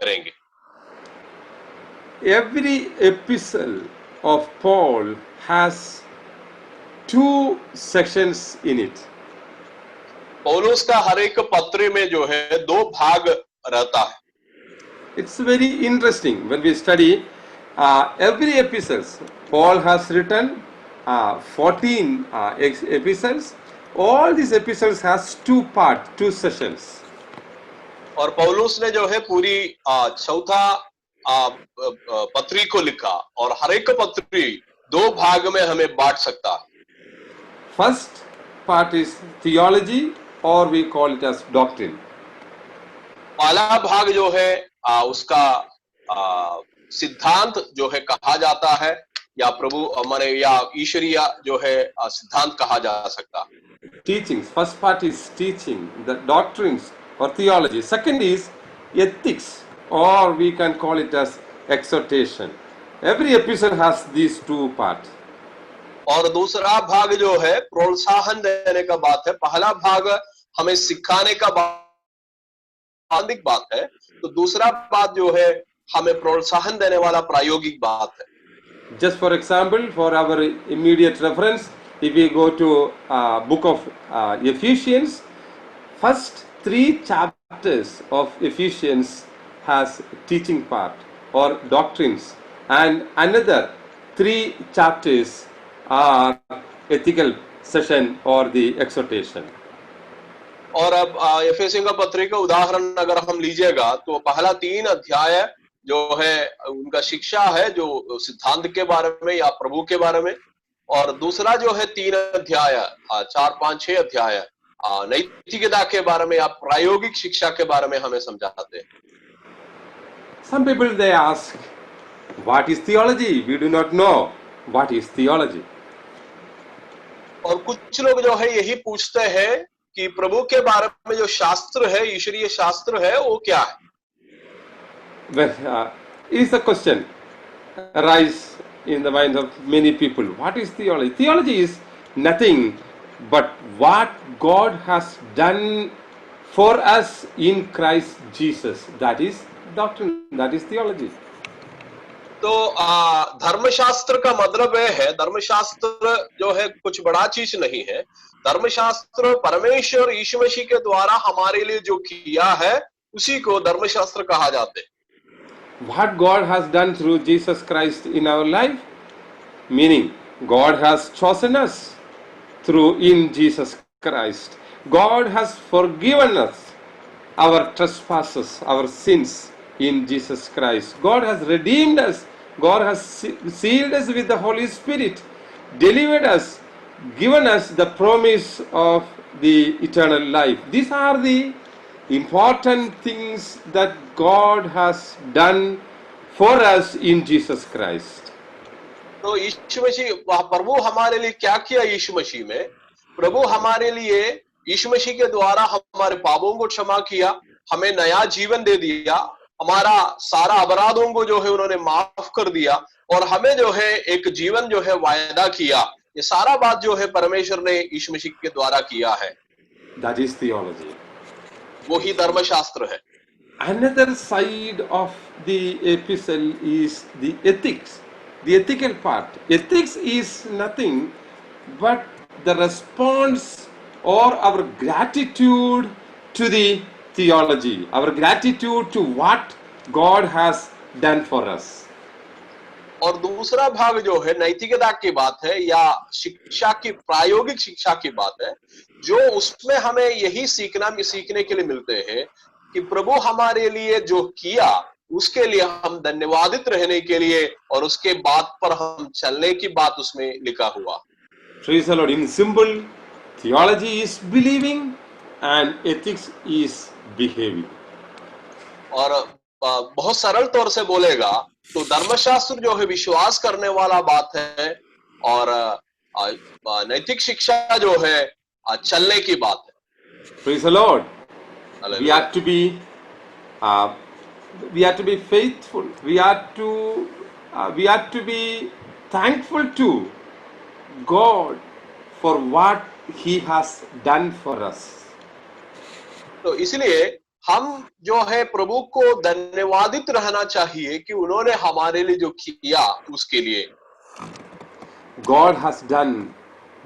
करेंगे। Every epistle of Paul has two sections in it. पौलुस का हर एक पत्र में जो है दो भाग रहता है। It's very interesting when we study every epistles. Paul has written 14 epistles. All these epistles has two parts, two sessions. और पौलुस ने जो है पूरी चौथा पत्री को लिखा और हर एक पत्री दो भाग में हमें बांट सकता है। First part is theology, or we call it as doctrine. पहला भाग जो है उसका सिद्धांत जो है कहा जाता है, या प्रभु हमारे या ईश्वरीय जो है सिद्धांत कहा जा सकता है। Teachings. First part is teaching, the doctrines or theology. Second is ethics, or we can call it as exhortation. Every epistle has these two parts. और दूसरा भाग जो है प्रोत्साहन देने का बात है। पहला भाग हमें सिखाने का बात है, तो दूसरा बात जो है हमें प्रोत्साहन देने वाला प्रायोगिक बात है। Just for example, for our immediate reference, if we go to book of Ephesians, first 3 chapters of Ephesians has teaching part or doctrines, and another 3 chapters are ethical session or the exhortation. और अब एफेसियों का पत्री का उदाहरण अगर हम लीजिएगा तो पहला 3 अध्याय जो है उनका शिक्षा है, जो सिद्धांत के बारे में या प्रभु के बारे में, और दूसरा जो है 3 अध्याय 4, 5, 6 अध्याय नैतिकता के बारे में या प्रायोगिक शिक्षा के बारे में हमें समझाते हैं। Some people they ask, what is theology? We do not know what is theology. और कुछ लोग जो है यही पूछते हैं कि प्रभु के बारे में जो शास्त्र है, ईश्वरीय शास्त्र है, वो क्या है? Well, is the question arise in the minds of many people. What is theology? Theology is nothing but what God has done for us in Christ Jesus. That is doctrine. That is theology. तो धर्मशास्त्र का मतलब है, धर्मशास्त्र जो है कुछ बड़ा चीज नहीं है। धर्मशास्त्र परमेश्वर यीशु मसीह के द्वारा हमारे लिए जो किया है उसी को धर्मशास्त्र कहा जाते हैं। What God has done through Jesus Christ in our life, meaning God has chosen us through in Jesus Christ. God has forgiven us our trespasses, our sins in Jesus Christ. God has redeemed us. God has sealed us with the Holy Spirit, delivered us, given us the promise of the eternal life. These are the important things that God has done for us in Jesus Christ. तो यीशु मसीह, प्रभु हमारे लिए क्या किया? यीशु मसीह में प्रभु हमारे लिए यीशु मसीह के द्वारा हमारे पापों को क्षमा किया, हमें नया जीवन दे दिया, हमारा सारा अपराधों को जो है उन्होंने माफ कर दिया, और हमें जो है एक जीवन जो है वायदा किया। ये सारा बात जो है परमेश्वर ने यीशु मसीह के द्वारा किया है। That is theology. वो ही धर्मशास्त्र है। Another side of the epistle is the ethics, the ethical part. Ethics is nothing but the response or our gratitude to the theology, our gratitude to what God has done for us. और दूसरा भाग जो है नैतिकता की बात है या शिक्षा की, प्रायोगिक शिक्षा की बात है, जो उसमें हमें यही सीखने के लिए मिलते हैं कि प्रभु हमारे लिए जो किया उसके लिए हम धन्यवादित रहने के लिए और उसके बात पर हम चलने की बात उसमें लिखा हुआ। Praise the Lord. In simple, theology is believing and ethics is behaving. और बहुत सरल तौर से बोलेगा तो धर्मशास्त्र जो है विश्वास करने वाला बात है, और नैतिक शिक्षा जो है चलने की बात है। Praise the Lord. Hallelujah. We are to be faithful. We are to be thankful to God for what He has done for us. तो इसलिए हम जो है प्रभु को धन्यवादित रहना चाहिए कि उन्होंने हमारे लिए जो किया उसके लिए। God has done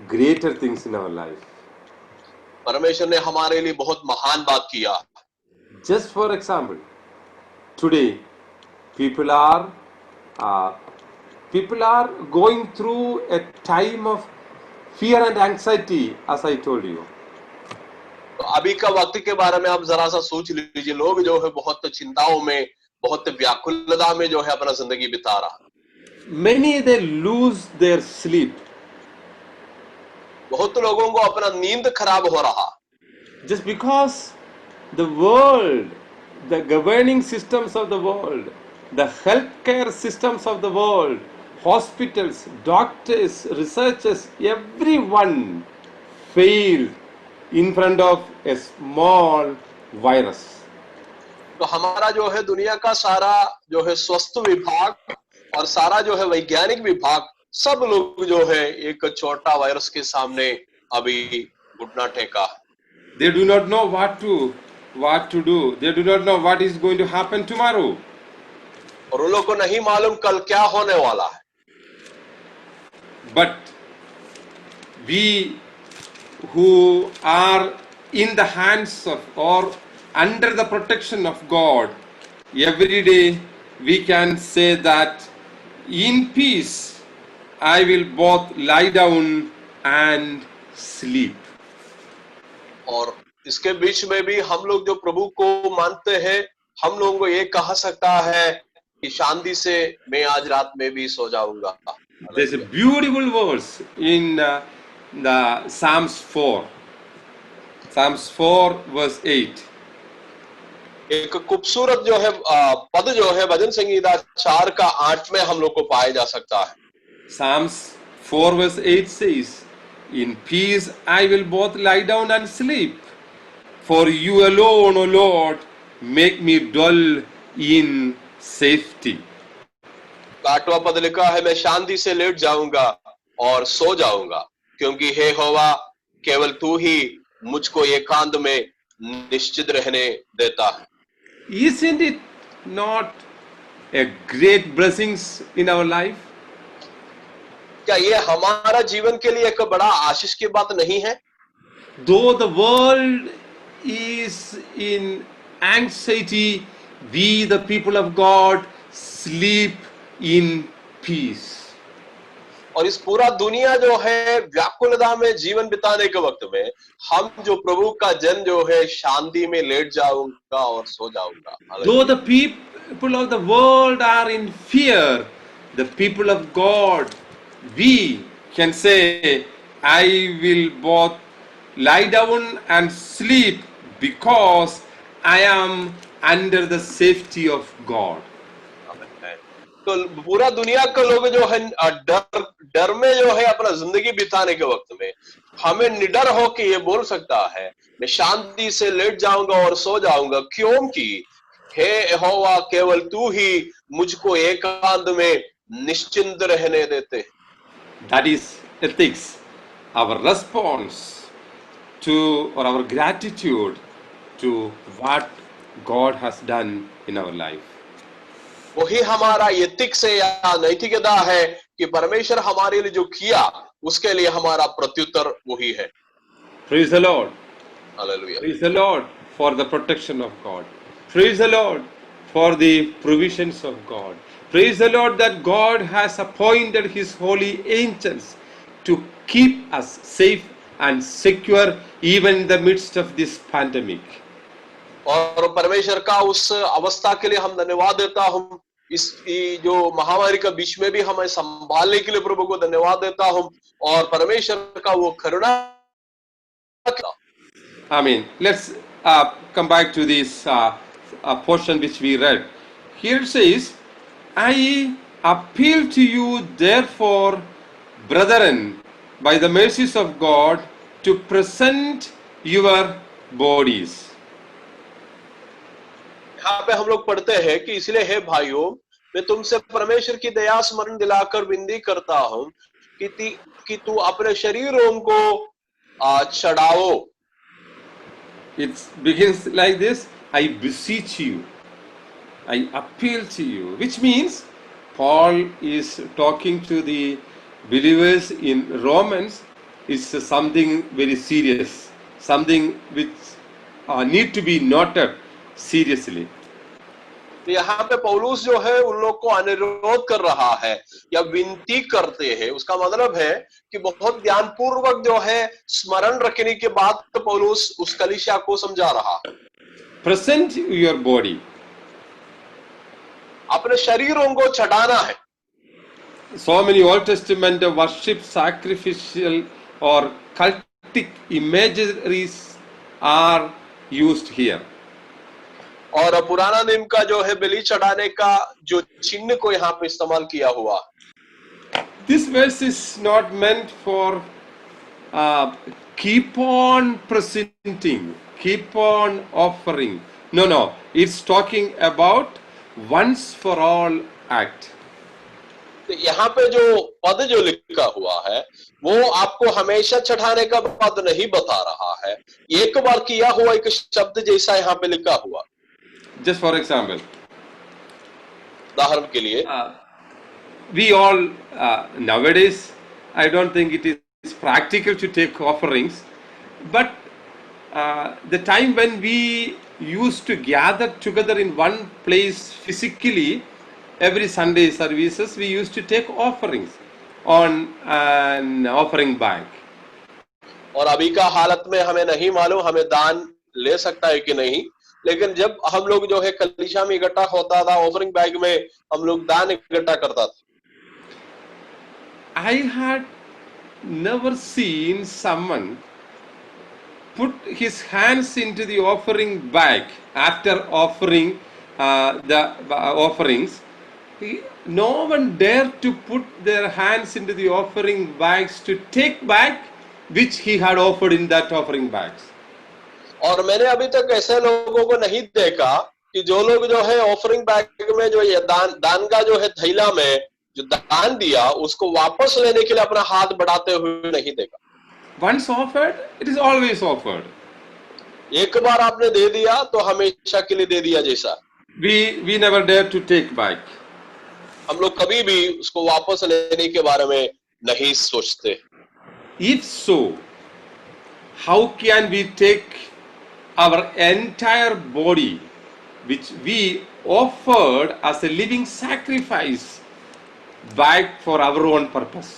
greater things in our life. परमेश्वर ने हमारे लिए बहुत महान बात किया। Just for example, today people are uh, people are going through a time of fear and anxiety, as I told you. तो अभी का वक्त के बारे में आप जरा सा सोच लीजिए, लोग जो है बहुत चिंताओं में, बहुत व्याकुलता में जो है अपना जिंदगी बिता रहा। Many they lose their sleep बहुत लोगों को अपना नींद खराब हो रहा, just because the world, the governing systems of the world, the healthcare systems of the world, hospitals, doctors, researchers, everyone failed in front of a small virus. तो हमारा जो है दुनिया का सारा जो है स्वास्थ्य विभाग और सारा जो है वैज्ञानिक विभाग, सब लोग जो है एक छोटा वायरस के सामने अभी घुटना टेका। They do not know what to do. They do not know what is going to happen tomorrow. और उन लोग को नहीं मालूम कल क्या होने वाला है। But we who are in the hands of or under the protection of God, every day we can say that in peace I will both lie down and sleep. और इसके बीच में भी हम लोग जो प्रभु को मानते हैं, हम लोगों को ये कहा सकता है कि शांति से मैं आज रात में भी सो जाऊंगा। There's a beautiful verse in the Psalms 4. Psalms 4 verse 8. एक खूबसूरत जो है पद जो है भजन संहिता 4 का 8 में हम लोग को पाया जा सकता है। Psalms 4 verse 8 says, in peace I will both lie down and sleep, for you alone, O Lord, make me dwell in safety. 8वां पद लिखा है, मैं शांति से लेट जाऊंगा और सो जाऊंगा, क्योंकि हे यहोवा केवल तू ही मुझको एकांत में निश्चित रहने देता है। Isn't it not a great blessings in our life? क्या ये हमारा जीवन के लिए एक बड़ा आशीष की बात नहीं है? Though the world is in anxiety, we the people of God sleep in peace. और इस पूरा दुनिया जो है व्याकुलता में जीवन बिताने के वक्त में हम जो प्रभु का जन जो है शांति में लेट जाऊंगा और सो जाऊंगा। Though the people of the world are in fear, the people of God, we can say, I will both lie down and sleep because I am under the safety of God. तो पूरा दुनिया के लोग जो है डर में जो है अपना जिंदगी बिताने के वक्त में हमें निडर होकर ये बोल सकता है, मैं शांति से लेट जाऊंगा और सो जाऊंगा, क्योंकि हे यहोवा केवल तू ही मुझको एकांत में निश्चिंत रहने देते। That is ethics, our response to or our gratitude to what God has done in our life. वही हमारा एथिक्स है या नैतिकता है कि परमेश्वर हमारे लिए जो किया उसके लिए हमारा प्रत्युत्तर वही है। Praise the Lord. Hallelujah. Praise the Lord for the protection of God. Praise the Lord for the provisions of God. Praise the Lord that God has appointed His holy angels to keep us safe and secure even in the midst of this pandemic. और परमेश्वर का उस अवस्था के लिए हम धन्यवाद देता हूँ। इस जो महामारी का बीच में भी हमें संभालने के लिए प्रभु को धन्यवाद देता हूँ और परमेश्वर का वो करुणा। Amen. Let's come back to this portion which we read. Here it says, I appeal to you therefore, brethren, by the mercies of God, to present your bodies. यहाँ पे हम लोग पढ़ते हैं कि इसलिए हे भाइयों, मैं तुमसे परमेश्वर की दया स्मरण दिलाकर विनती करता हूँ कि तू अपने शरीरों को चढ़ाओ। It begins like this, I beseech you, I appeal to you, which means Paul is talking to the believers in Romans. Is something very serious, something which need to be noted seriously. तो यहाँ पे पौलुस जो है उन लोग को अनुरोध कर रहा है या विनती करते हैं। उसका मतलब है कि बहुत ध्यानपूर्वक जो है स्मरण रखने के बाद तो पौलुस उस कलीसिया को समझा रहा है। Present your body. अपने शरीरों को चढ़ाना है। So many Old Testament worship, sacrificial or cultic imageries are used here. और पुराना नियम का जो है बलि चढ़ाने का जो चिन्ह को यहाँ पे इस्तेमाल किया हुआ। This verse is not meant for keep on presenting, keep on offering. No. It's talking about once for all act. तो यहाँ पे जो पद जो लिखा हुआ है वो आपको हमेशा चढ़ाने का पद नहीं बता रहा है, एक बार किया हुआ एक शब्द जैसा यहाँ पे लिखा हुआ। Just for example, उदाहरण के लिए we all nowadays, I don't think it is practical to take offerings, but the time when we used to gather together in one place physically, every Sunday services, we used to take offerings on an offering bag. और अभी का हालत में हमें नहीं मालूम हमें दान ले सकता है कि नहीं, लेकिन जब हम लोग जो है कलीसिया में इकट्ठा होता था, ऑफरिंग बैग में हम लोग दान इकट्ठा करता था। I had never seen someone put his hands into the offering bag after offering the offerings. No one dared to put their hands into the offering bags to take back which he had offered in that offering bags. और मैंने अभी तक ऐसे लोगों को नहीं देखा कि जो लोग जो है ऑफरिंग बैग में जो ये दान का जो है थैला में जो दान दिया उसको वापस लेने के लिए अपना हाथ बढ़ाते हुए नहीं देखा। Once offered, it is always offered. एक बार आपने दे दिया तो हमेशा के लिए दे दिया जैसा। We never dare to take back. हम लोग कभी भी उसको वापस लेने के बारे में नहीं सोचते। If so, how can we take our entire body, which we offered as a living sacrifice, back for our own purpose?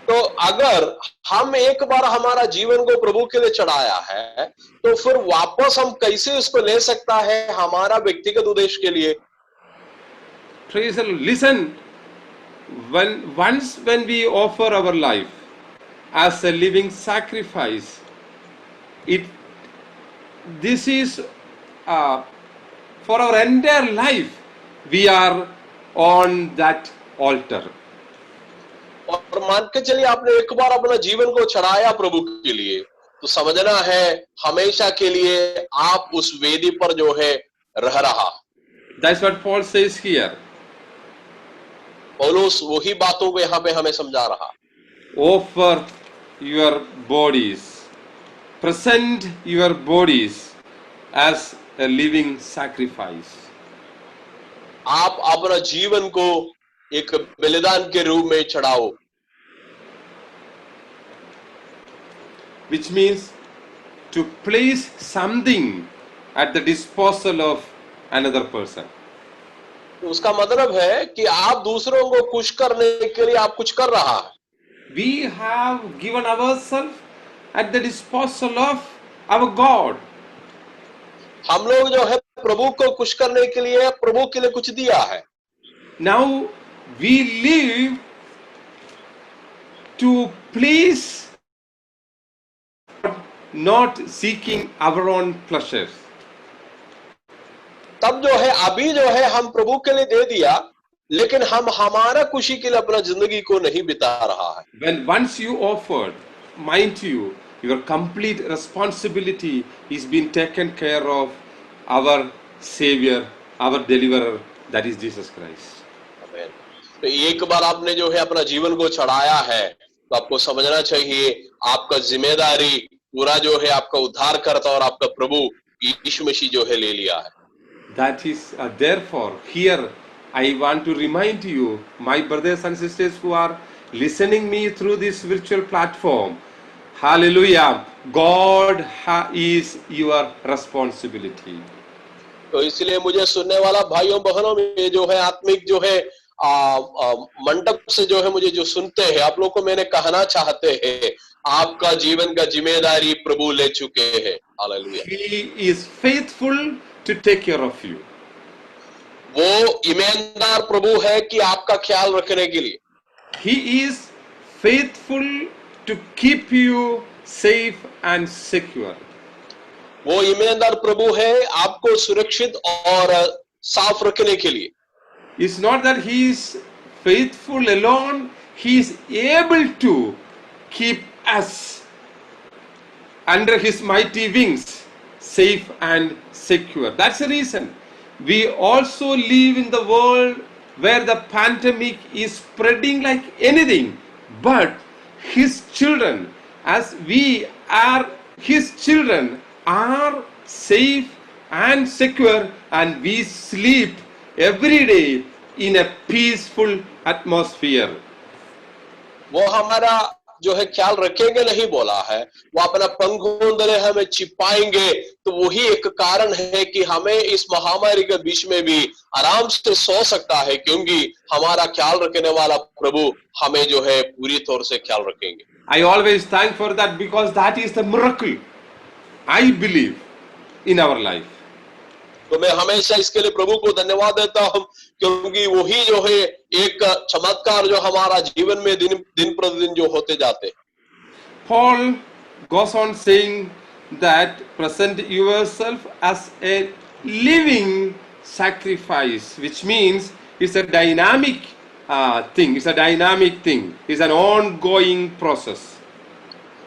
तो अगर हम एक बार हमारा जीवन को प्रभु के लिए चढ़ाया है तो फिर वापस हम कैसे इसको ले सकता है हमारा व्यक्तिगत उद्देश्य के लिए? Praise the Lord. Listen, when we offer our life as a living sacrifice, this is for our entire life. We are on that altar. और मान के चलिए आपने एक बार अपना जीवन को चढ़ाया प्रभु के लिए तो समझना है हमेशा के लिए आप उस वेदी पर जो है रह रहा। That's what Paul says here. पौलुस वही बातों को यहाँ पे हमें समझा रहा। Offer your bodies, present your bodies as a living sacrifice. आप अपना जीवन को एक बलिदान के रूप में चढ़ाओ। Which means to place something at the disposal of another person. उसका मतलब है कि आप दूसरों को खुश करने के लिए आप कुछ कर रहा है। We have given ourselves at the disposal of our God. हम लोग जो है प्रभु को खुश करने के लिए प्रभु के लिए कुछ दिया है। Now we live to please, not seeking our own pleasures. तब जो है अभी जो है हम प्रभु के लिए दे दिया लेकिन हम हमारा खुशी के लिए अपना जिंदगी को नहीं बिता रहा है। When once you offered, mind you, your complete responsibility is being taken care of our Savior, our Deliverer, that is Jesus Christ. आमीन। तो एक बार आपने जो है अपना जीवन को चढ़ाया है तो आपको समझना चाहिए आपका जिम्मेदारी पूरा जो है आपका उद्धारकर्ता और आपका प्रभु यीशु मसीह जो है ले लिया है। That is, therefore, here I want to remind you, my brothers and sisters who are listening me through this virtual platform, hallelujah, God is your responsibility. तो इसलिए मुझे सुनने वाला भाइयों बहनों में ये जो है आत्मिक जो है मंडप से जो है मुझे जो सुनते हैं, आप लोग को मैंने कहना चाहते हैं, आपका जीवन का जिम्मेदारी प्रभु ले चुके हैं। Hallelujah. He is faithful to take care of you. वो ईमानदार प्रभु है कि आपका ख्याल रखने के लिए। He is faithful to keep you safe and secure. वो ईमानदार प्रभु है आपको सुरक्षित और साफ रखने के लिए। It's not that he is faithful alone, he is able to keep us under his mighty wings, safe and secure. That's the reason we also live in the world where the pandemic is spreading like anything. But his children, as we are his children, are safe and secure, and we sleep every day in a peaceful atmosphere. वो हमारा जो है ख्याल रखेंगे नहीं बोला है, वो अपना पंखों तले हमें छिपाएंगे, तो वही एक कारण है कि हमें इस महामारी के बीच में भी आराम से सो सकता है, क्योंकि हमारा ख्याल रखने वाला प्रभु हमें जो है पूरी तौर से ख्याल रखेंगे। I always thank for that, because that is the miracle I believe in our life. तो मैं हमेशा इसके लिए प्रभु को धन्यवाद देता हूं, क्योंकि वही जो है एक चमत्कार जो हमारा जीवन में दिन प्रतिदिन जो होते जाते हैं। Paul goes on saying that present yourself as a living sacrifice, which means it's a dynamic thing. It's a dynamic thing. It's an ongoing process.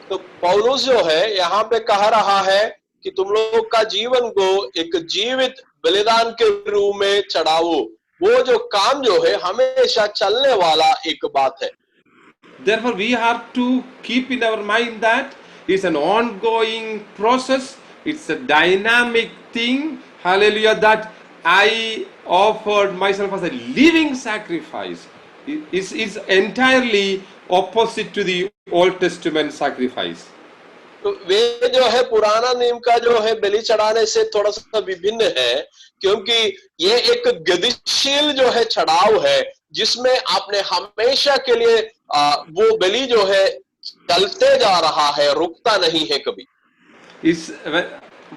तो पौलुस जो है यहाँ पे कह रहा है कि तुम लोग का जीवन को एक जीवित बलिदान के रूप में चढ़ाओ। वो जो काम जो है हमेशा चलने वाला एक बात है। Therefore, we have to keep in our mind that it's an ongoing process. It's a dynamic thing. Hallelujah! That I offered myself as a living sacrifice. It's entirely opposite to the Old Testament sacrifice. तो वे जो है पुराना नियम का जो है बलि चढ़ाने से थोड़ा सा विभिन्न है, क्योंकि ये एक गतिशील जो है चढ़ाव है, जिसमें आपने हमेशा के लिए वो बलि जो है चलते जा रहा है, रुकता नहीं है कभी। Is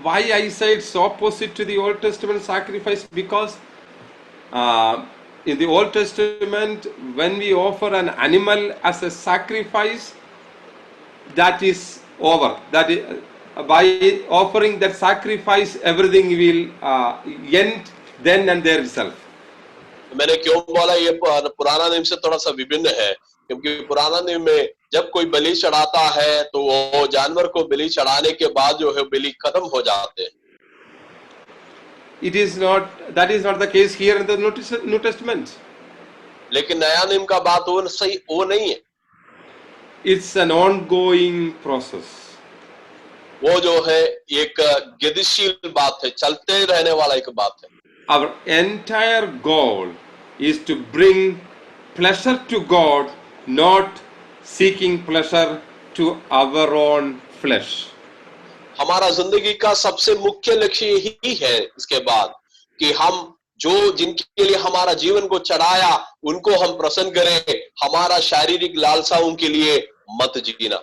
why I say it's opposite to the Old Testament sacrifice, because in the Old Testament, when we offer an animal as a sacrifice, that is over. That is, by offering that sacrifice, everything will end then and there itself. मैंने क्यों बोला ये पुराना नियम से थोड़ा सा विभिन्न है, क्योंकि पुराना नियम में जब कोई बलि चढ़ाता है तो वो जानवर को बलि चढ़ाने के बाद जो है बलि खत्म हो जाते हैं। It is not, that is not the case here in the New Testament. लेकिन नया नियम का बात वो नहीं है। It's an ongoing process. वो जो है एक गतिशील बात है, चलते रहने वाला एक बात है। Our entire goal is to bring pleasure to God, not seeking pleasure to our own flesh. हमारा जिंदगी का सबसे मुख्य लक्ष्य यही है इसके बाद कि हम जो जिनके लिए हमारा जीवन को चढ़ाया उनको हम प्रसन्न करें, हमारा शारीरिक लालसाओं के लिए मत जीना।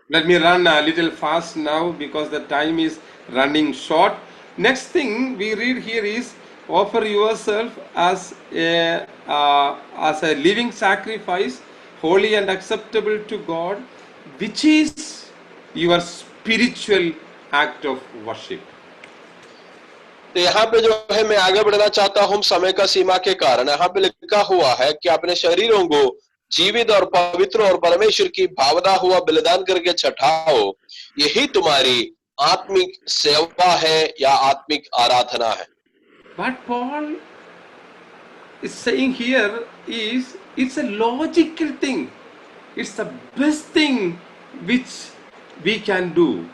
Let me run a little fast now because the time is running short. Next thing we read here is offer yourself as a living sacrifice, holy and acceptable to God, which is your spiritual act of worship. तो यहाँ पे जो है मैं आगे बढ़ना चाहता हूँ समय का सीमा के कारण। यहाँ पे लिखा हुआ है कि अपने शरीरों को जीवित और पवित्र और परमेश्वर की भावना हुआ बलिदान करके चढ़ाओ, यही तुम्हारी आत्मिक सेवा है या आत्मिक आराधना है। What Paul is saying here is it's a logical thing. It's the best thing which we can do.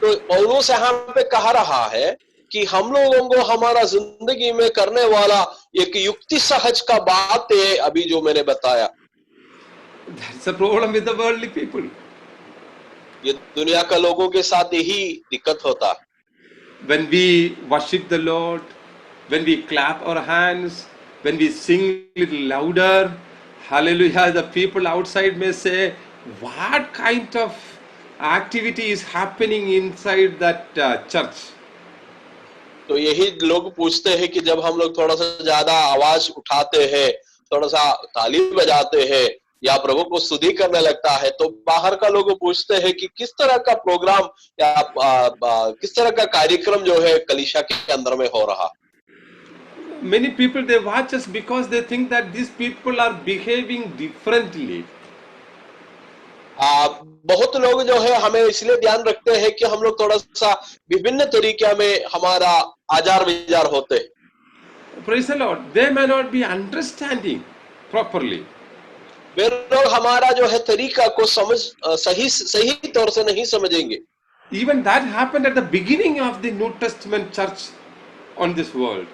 तो पौलुस यहाँ पे कह रहा है कि हम लोगों को हमारा जिंदगी में करने वाला एक युक्ति सहज का बात है, अभी जो मैंने बताया। That's the problem with the worldly people. ये दुनिया का लोगों के साथ यही दिक्कत होता है। When we worship the Lord, when we clap our hands, when we sing little louder, hallelujah, the people outside may say, what kind of activity is happening inside that church? तो यही लोग पूछते हैं कि जब हम लोग थोड़ा सा ज्यादा आवाज उठाते हैं, थोड़ा सा ताली बजाते हैं या प्रभु को स्तुति करने लगता है, तो बाहर का लोग पूछते हैं कि किस तरह का प्रोग्राम या किस तरह का कार्यक्रम जो है कलीसिया के अंदर में हो रहा। Many people, they watch us because they think that these people are behaving differently. बहुत लोग जो है हमें इसलिए ध्यान रखते हैं कि हम लोग थोड़ा सा विभिन्न तरीके में हमारा आचार विचार होते हैं। Praise the Lord. They may not be understanding properly. वे लोग हमारा जो है तरीका को समझ सही तौर से नहीं समझेंगे। Even that happened at the beginning of the New Testament church on this world.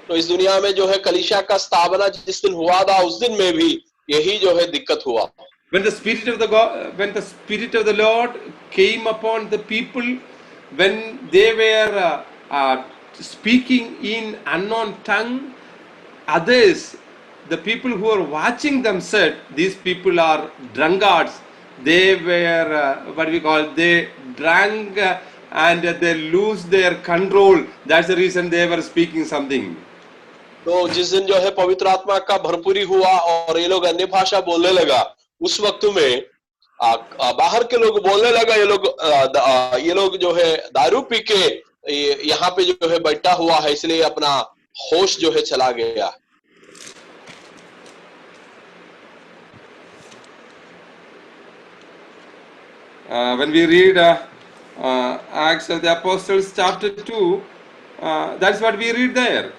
तो इस दुनिया में जो है कलीसिया का स्थापना जिस दिन हुआ था, उस दिन में भी यही जो है दिक्कत हुआ। When the Spirit of the Lord came upon the people, when they were speaking in unknown tongue, others, the people who were watching them said, these people are drunkards. They were they drank and they lose their control. That's the reason they were speaking something. तो जिस दिन जो है पवित्र आत्मा का भरपूरी हुआ और ये लोग अन्य भाषा बोलने लगा, उस वक्त में बाहर के लोग बोलने लगा, ये लोग जो है दारू पी के यहाँ पे जो है बैठा हुआ है, इसलिए अपना होश जो है चला गया। When we read Acts of the Apostles chapter 2, that's what we read there.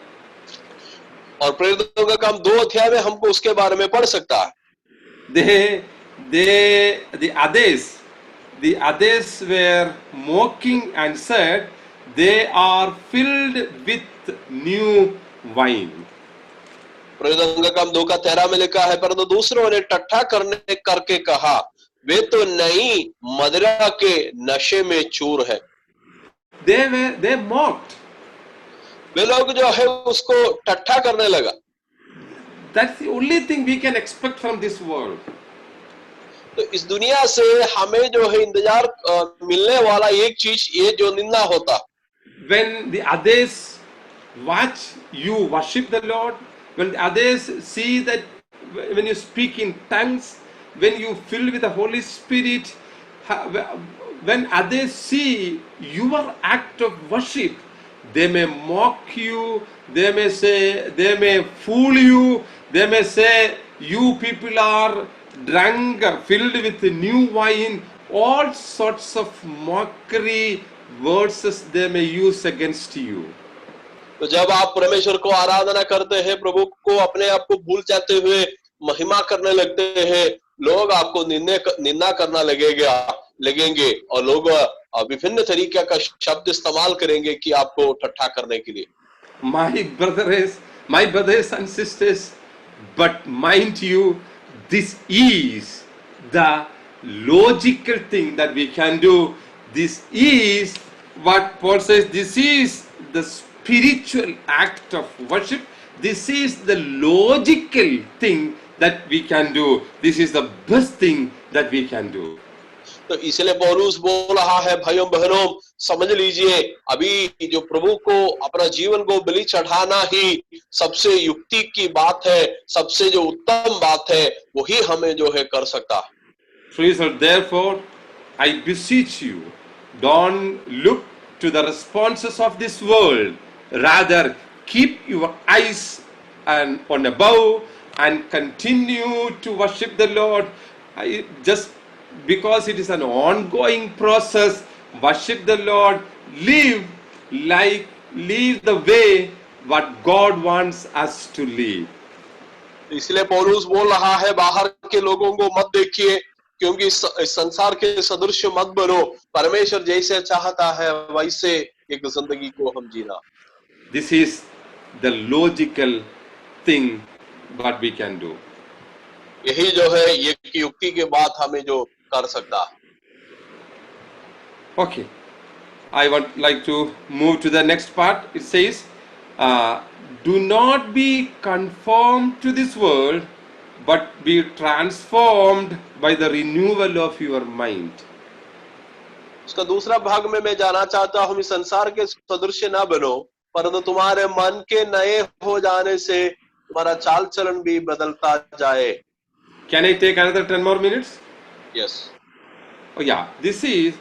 और प्रेरितों का काम 2 अध्याय में हमको उसके बारे में पढ़ सकता है। The others were mocking and said, they are filled with new wine. प्रेरितों का काम 2 का 13 में लिखा है, परंतु दूसरों ने टट्ठा करके कहा, वे तो नई मदिरा के नशे में चूर है। They mocked. वे लोग जो है उसको टट्ठा करने लगा। That's the only thing we can expect from this world. तो इस दुनिया से हमें जो है इंतजार मिलने वाला एक चीज ये जो निंदा होता। When the others watch you worship the Lord, when the others see that when you speak in tongues, when you fill with the Holy Spirit, when others see your act of worship, they may mock you, they may say, they may fool you, they may say you people are drunk, filled with new wine, all sorts of mockery words they may use against you. तो जब आप परमेश्वर को आराधना करते हैं, प्रभु को अपने आप को भूल जाते हुए महिमा करने लगते हैं, लोग आपको निंदा करना लगेंगे और लोग विभिन्न तरीके का शब्द इस्तेमाल करेंगे कि आपको ठट्ठा करने के लिए। My brothers and sisters, but mind you, this is the logical thing that we can do. This is what Paul says, this is the spiritual act of worship. This is the logical thing that we can do. This is the best thing that we can do. तो इसलिए पौलुस बोल रहा है, भाइयों बहनों समझ लीजिए, अभी जो प्रभु को अपना जीवन को बलि चढ़ाना ही सबसे युक्ति की बात है, सबसे जो उत्तम बात है, वही हमें जो है कर सकता है। Therefore, I beseech you, don't look to the responses of this world. Rather, keep your eyes on above and continue to worship the Lord. Just because it is an ongoing process, worship the Lord, live the way what God wants us to live. इसलिए पौलुस बोल रहा है, बाहर के लोगों को मत देखिए, क्योंकि इस संसार के सदृश मत बनो, परमेश्वर जैसे चाहता है वैसे एक जिंदगी को हम जीना। This is the logical thing what we can do. यही जो है ये युक्ति के बात हमें जो कर सकता है। Okay, I would like to move to the next part. It says, do not be conformed to this world, but be transformed by the renewal of your mind. उसका दूसरा भाग में मैं जाना चाहता हूँ, इस संसार के सदृश ना बनो, परंतु तुम्हारे मन के नए हो जाने से तुम्हारा चाल चलन भी बदलता जाए। Can I take another 10 more minutes? Yes, Oh, yeah, this is,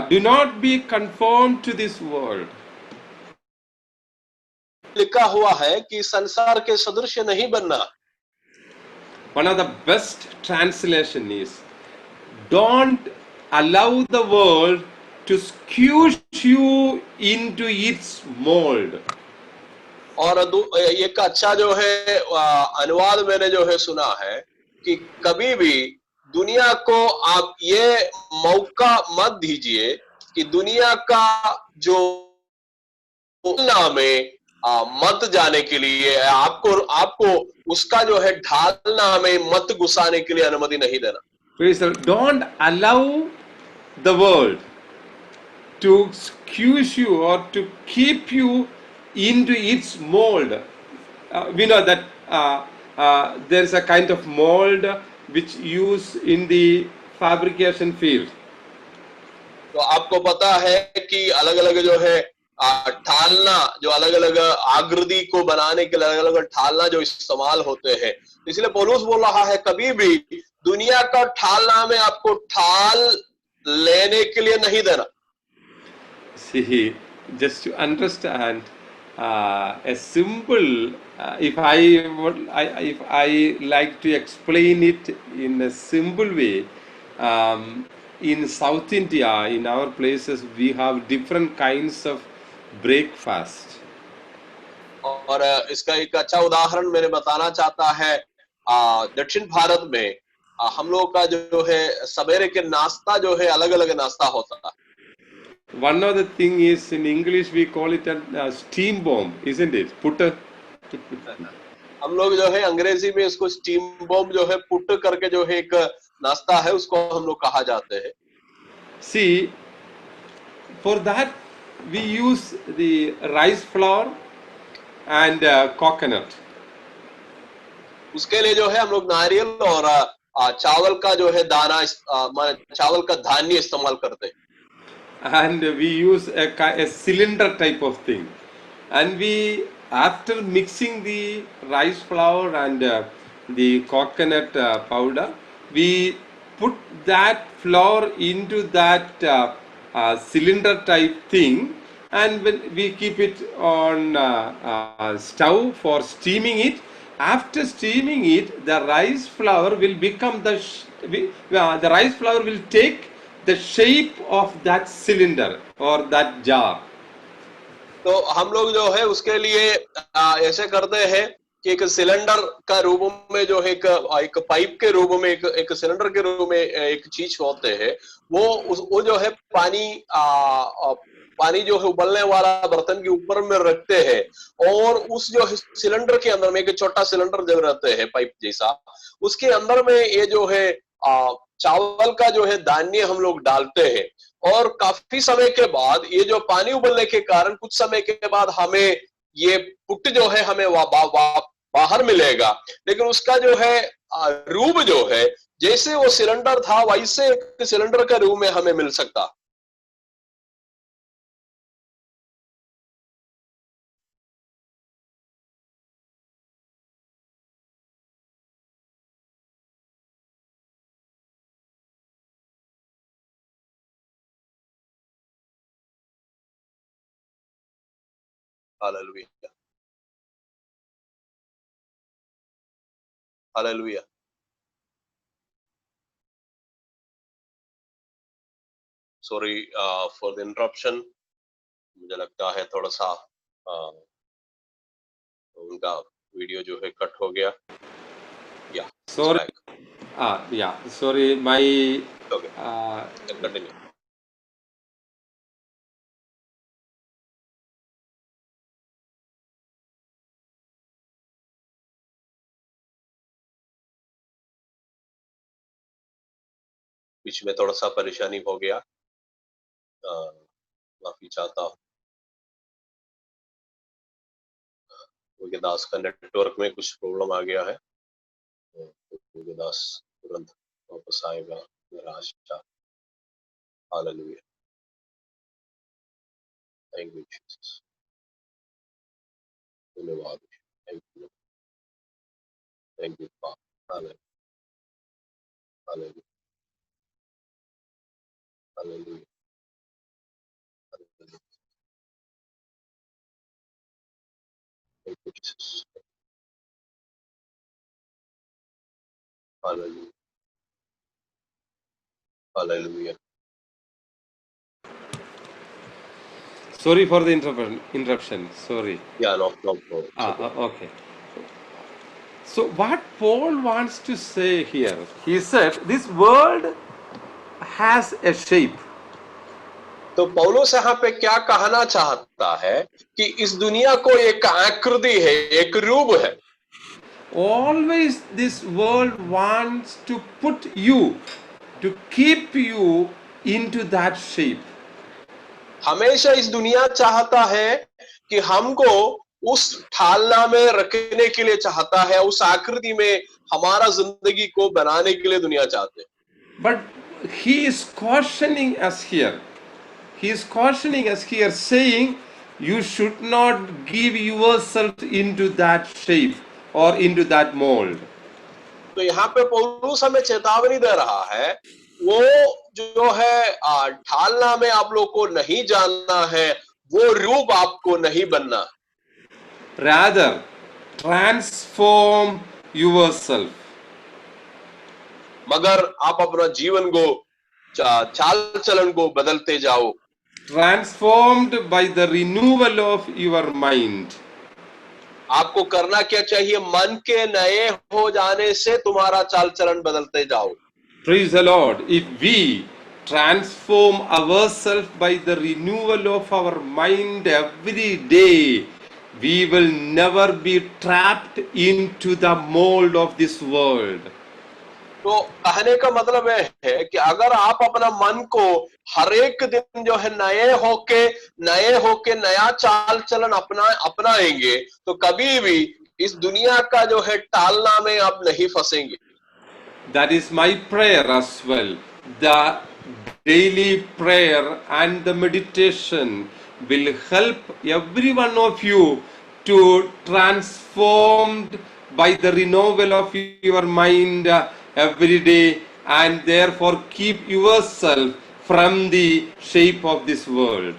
do not be conformed to this world. लिखा हुआ है कि संसार के सदृश नहीं बनना। One of the best translation is, don't allow the world to squeeze you into its mold. और एक अच्छा जो है अनुवाद मैंने जो है सुना है कि कभी भी दुनिया को आप ये मौका मत दीजिए कि दुनिया का जो में मत जाने के लिए आपको उसका जो है ढालना में मत घुसाने के लिए अनुमति नहीं देना। Praise the Lord. Don't allow the world to squeeze you or to keep you into its mold. We know that there is a kind of mold which used in the fabrication field. तो आपको पता है कि अलग अलग जो है ठालना, जो अलग अलग आकृति को बनाने के लिए अलग अलग ठालना जो इस्तेमाल होते हैं, इसलिए पौलुस बोल रहा है कभी भी दुनिया का ठालना में आपको ठाल लेने के लिए नहीं देना। See, just to understand a simple, if I like to explain it in a simple way, in South India, in our places, we have different kinds of breakfast. और इसका एक अच्छा उदाहरण मैंने बताना चाहता है, दक्षिण भारत में हम लोग का जो है सवेरे के नाश्ता जो है अलग अलग नाश्ता होता है। One of the thing is, in English we call it a steam bomb, isn't it? Putter. हम लोग जो है अंग्रेजी में इसको स्टीम बॉम्ब जो है पुट करके जो है एक नाश्ता है उसको हम लोग कहा जाते हैं। See, for that we use the rice flour and coconut. उसके लिए जो है हम लोग नारियल और चावल का जो है दाना, चावल का धान्य इस्तेमाल करते हैं। And we use a cylinder type of thing, and we, after mixing the rice flour and the coconut powder, we put that flour into that cylinder type thing, and when we keep it on stove for steaming it. After steaming it, the rice flour will become the rice flour will take the shape of that cylinder or that jar. तो हम लोग जो है उसके लिए ऐसे करते हैं कि एक सिलेंडर का रूप में जो है एक पाइप के रूप में एक सिलेंडर के रूप में एक चीज होते हैं, वो जो है पानी जो है उबलने वाला बर्तन के ऊपर में रखते हैं, और उस जो सिलेंडर के अंदर में एक छोटा सिलेंडर जब रहते हैं पाइप जैसा, उसके अंदर में ये जो है चावल का जो है धान्य हम लोग डालते हैं, और काफी समय के बाद ये जो पानी उबलने के कारण कुछ समय के बाद हमें ये पुट जो है हमें बाहर मिलेगा, लेकिन उसका जो है रूप जो है जैसे वो सिलेंडर था वैसे सिलेंडर का रूप में हमें मिल सकता। Hallelujah, hallelujah. Sorry for the interruption, मुझे लगता है थोड़ा सा उनका वीडियो जो है कट हो गया। या Sorry, Yeah, sorry, my Okay, continue. बीच में थोड़ा सा परेशानी हो गया, माफी चाहता हूँ। क्योंकि दास का नेटवर्क में कुछ प्रॉब्लम आ गया है, तो क्योंकि दास तुरंत वापस आएगा, मेरा आशा। हालेलुया, थैंक यू जीसस, धन्यवाद, thank you, thank you father, hallelujah, hallelujah, hallelujah, hallelujah, thank you Jesus, hallelujah, hallelujah. sorry for the interruption. Sorry. Yeah, no problem, it's okay. Okay. So what Paul wants to say here, he said this world has a shape. तो पौलुस यहाँ पे क्या कहना चाहता है कि इस दुनिया को एक आकृति है, एक रूप है। Always this world wants to put you, to keep you into that shape. हमेशा इस दुनिया चाहता है कि हमको उस ठालना में रखने के लिए चाहता है, उस आकृति में हमारा जिंदगी को बनाने के लिए दुनिया चाहते हैं। But he is cautioning us here. He is cautioning us here, saying, you should not give yourself into that shape or into that mold. तो यहाँ पे पौलुस हमें चेतावनी दे रहा है, वो जो है ढालना में आप लोग को नहीं जानना है, वो रूप आपको नहीं बनना। Rather, transform yourself. मगर आप अपना जीवन को, चाल चलन को बदलते जाओ। Transformed by the renewal of your mind. आपको करना क्या चाहिए? मन के नए हो जाने से तुम्हारा चाल चलन बदलते जाओ। Praise the Lord. If we transform ourselves by the renewal of our mind every day, we will never be trapped into the mold of this world. तो कहने का मतलब है कि अगर आप अपना मन को हर एक दिन जो है नए होके नया चाल चलन अपनाएंगे, तो कभी भी इस दुनिया का जो है टालना में आप नहीं फंसेंगे। That is my prayer as well. The daily prayer and the meditation will help every one of you to transformed by the renewal of your mind every day, and therefore keep yourself from the shape of this world.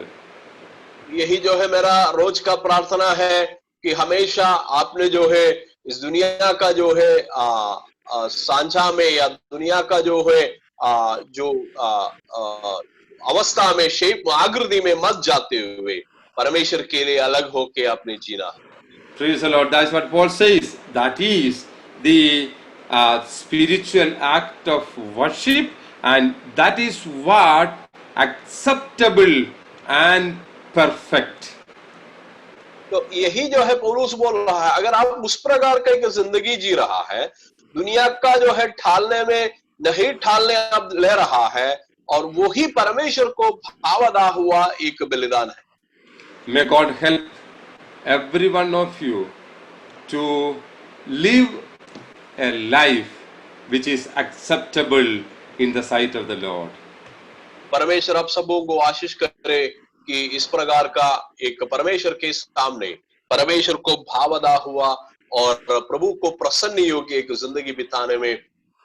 यही जो है मेरा रोज का प्रार्थना है कि हमेशा आपने जो है इस दुनिया का जो है सांझा में या दुनिया का जो है जो अवस्था में, शेप आकृति में मत जाते हुए परमेश्वर के लिए अलग होके आपने जीना। Praise the Lord. That's what Paul says. That is the spiritual act of worship, and that is what acceptable and perfect. तो यही जो है पौलुस बोल रहा है, अगर आप उस प्रकार का एक जिंदगी जी रहा है, दुनिया का जो है ठालने में नहीं ठालने आप ले रहा है, और वो ही परमेश्वर को भावदा हुआ एक बलिदान है। May God help every one of you to live a life which is acceptable in the sight of the Lord. परमेश्वर आप सबों को आशीष करे कि इस प्रकार का एक परमेश्वर के सामने परमेश्वर को भावदा हुआ और प्रभु को प्रसन्न योग्य एक जिंदगी बिताने में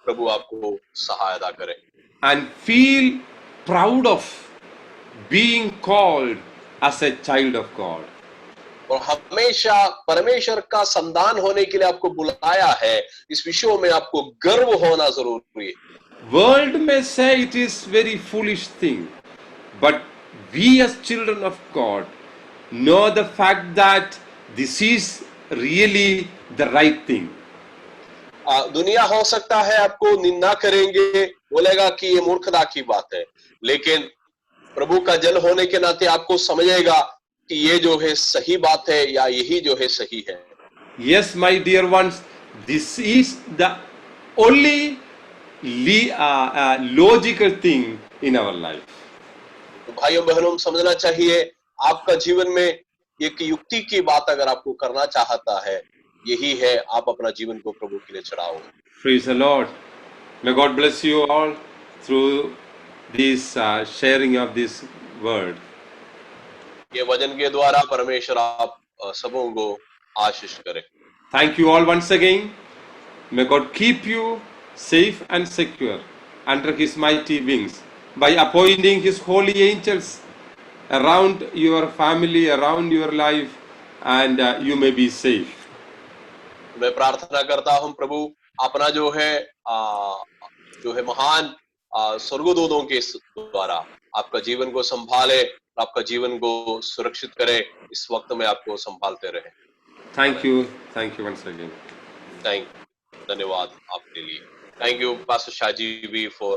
प्रभु आपको सहायता करे। And feel proud of being called as a child of God. और हमेशा परमेश्वर का संतान होने के लिए आपको बुलाया है, इस विषय में आपको गर्व होना जरूरी है। World may say it is very foolish thing, but we as children of God know the fact that this is really the right thing. दुनिया हो सकता है आपको निंदा करेंगे, बोलेगा कि ये मूर्खता की बात है, लेकिन प्रभु का जन होने के नाते आपको समझेगा कि ये जो है सही बात है या यही जो है सही है। Yes, my dear ones, this is the only logical thing in our life. तो भाइयों बहनों समझना चाहिए, आपका जीवन में एक युक्ति की बात अगर आपको करना चाहता है, यही है आप अपना जीवन को प्रभु के लिए चढ़ाओ। Praise the Lord. May God bless you all through this sharing of this word. ये वचन के द्वारा परमेश्वर आप सबों को आशीष करे। Thank you all once again. May God keep you safe and secure under His mighty wings by appointing His holy angels around your family, around your life, and you may be safe. मैं प्रार्थना करता हूं प्रभु अपना जो है महान स्वर्गदूतों के द्वारा आपका जीवन को संभाले, आपका जीवन को सुरक्षित करे, इस वक्त में आपको संभालते रहे। Thank you once again. धन्यवाद आपके लिए। थैंक यू पास्टर शाजी भी फॉर